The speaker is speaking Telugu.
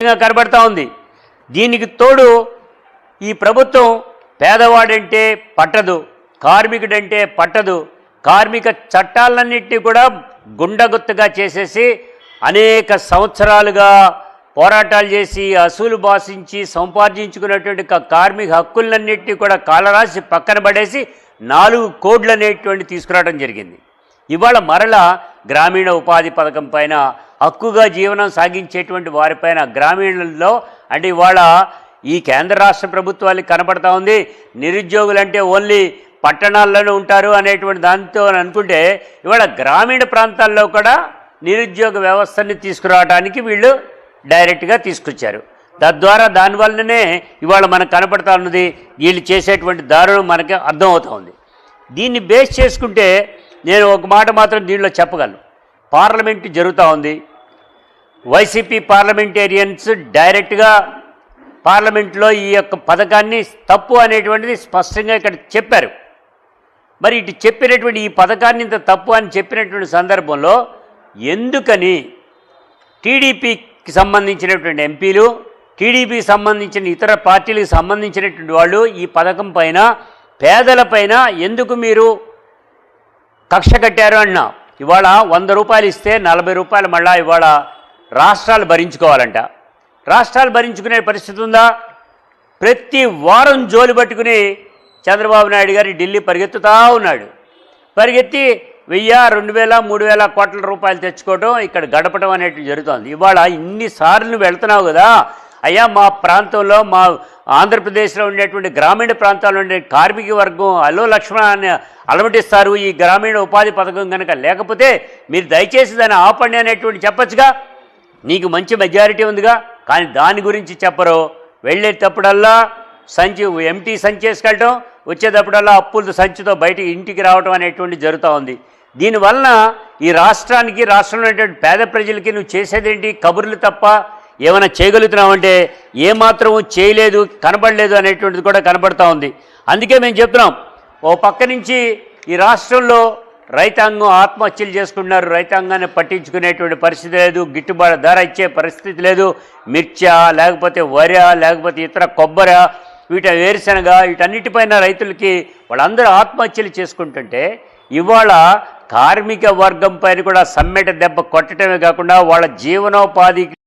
కనబడతా ఉంది. దీనికి తోడు ఈ ప్రభుత్వం పేదవాడంటే పట్టదు, కార్మికుడంటే పట్టదు, కార్మిక చట్టాలన్నింటినీ కూడా గుండగుత్తగా చేసేసి అనేక సంవత్సరాలుగా పోరాటాలు చేసి అసూలు బాసించి సంపాదించుకున్నటువంటి కార్మిక హక్కులన్నింటినీ కూడా కాలరాసి పక్కన పడేసి 4 కోడ్లు అనేటువంటి తీసుకురావడం జరిగింది. ఇవాళ మరలా గ్రామీణ ఉపాధి పథకం పైన హక్కుగా జీవనం సాగించేటువంటి వారిపైన గ్రామీణుల్లో అంటే ఇవాళ ఈ కేంద్ర రాష్ట్ర ప్రభుత్వాలకు కనబడతా ఉంది నిరుద్యోగులంటే ఓన్లీ పట్టణాల్లోనే ఉంటారు అనేటువంటి దాంతో అనుకుంటే ఇవాళ గ్రామీణ ప్రాంతాల్లో కూడా నిరుద్యోగ వ్యవస్థని తీసుకురావడానికి వీళ్ళు డైరెక్ట్గా తీసుకొచ్చారు. తద్వారా దానివల్లనే ఇవాళ మనకు కనపడతా ఉన్నది వీళ్ళు చేసేటువంటి దారుణం మనకి అర్థమవుతా ఉంది. దీన్ని బేస్ చేసుకుంటే నేను ఒక మాట మాత్రం దీనిలో చెప్పగలను. పార్లమెంటు జరుగుతూ ఉంది, వైసీపీ పార్లమెంటేరియన్స్ డైరెక్ట్గా పార్లమెంట్లో ఈ యొక్క పథకాన్ని తప్పు అనేటువంటిది స్పష్టంగా ఇక్కడ చెప్పారు. మరి ఇటు చెప్పినటువంటి ఈ పథకాన్ని ఇంత తప్పు అని చెప్పినటువంటి సందర్భంలో ఎందుకని టీడీపీకి సంబంధించినటువంటి ఎంపీలు, టీడీపీకి సంబంధించిన ఇతర పార్టీలకు సంబంధించినటువంటి వాళ్ళు ఈ పథకం పైన పేదలపైన ఎందుకు మీరు కక్ష కట్టారు అన్నా. ఇవాళ 100 రూపాయలు ఇస్తే 40 రూపాయలు మళ్ళా ఇవాళ రాష్ట్రాలు భరించుకోవాలంట. రాష్ట్రాలు భరించుకునే పరిస్థితి ఉందా? ప్రతి వారం జోలు పట్టుకుని చంద్రబాబు నాయుడు గారి ఢిల్లీ పరిగెత్తుతూ ఉన్నాడు. పరిగెత్తి 1000, 2000, 3000 కోట్ల రూపాయలు తెచ్చుకోవడం, ఇక్కడ గడపడం అనేటివి జరుగుతుంది. ఇవాళ ఇన్నిసార్లు వెళ్తున్నావు కదా అయ్యా, మా ప్రాంతంలో మా ఆంధ్రప్రదేశ్లో ఉండేటువంటి గ్రామీణ ప్రాంతాల్లో ఉండే కార్మిక వర్గం అల్లో లక్ష్మణ అని అలమటిస్తారు. ఈ గ్రామీణ ఉపాధి పథకం కనుక లేకపోతే మీరు దయచేసి దాన్ని ఆపండి అనేటువంటి చెప్పచ్చుగా. నీకు మంచి మెజారిటీ ఉందిగా, కానీ దాని గురించి చెప్పరు. వెళ్ళేటప్పుడల్లా ఎంటీ సంచి వేసుకెళ్ళటం, వచ్చేటప్పుడల్లా అప్పుల సంచితో బయటికి ఇంటికి రావడం అనేటువంటి జరుగుతూ ఉంది. దీనివలన ఈ రాష్ట్రానికి, రాష్ట్రంలో ఉన్నటువంటి పేద ప్రజలకి నువ్వు చేసేదేంటి? కబుర్లు తప్ప ఏమైనా చేయగలుగుతున్నామంటే ఏమాత్రం చేయలేదు, కనబడలేదు అనేటువంటిది కూడా కనబడుతూ ఉంది. అందుకే మేము చెప్తున్నాం, ఓ పక్క నుంచి ఈ రాష్ట్రంలో రైతాంగం ఆత్మహత్యలు చేసుకుంటున్నారు, రైతాంగాన్ని పట్టించుకునేటువంటి పరిస్థితి లేదు, గిట్టుబాటు ధర ఇచ్చే పరిస్థితి లేదు. మిర్చా, లేకపోతే వరి, లేకపోతే ఇతర కొబ్బరి, వేరుశనగ, వీటన్నిటిపైన రైతులకి వాళ్ళందరూ ఆత్మహత్యలు చేసుకుంటుంటే ఇవాళ కార్మిక వర్గం పైన కూడా సమ్మెట దెబ్బ కొట్టడమే కాకుండా వాళ్ళ జీవనోపాధికి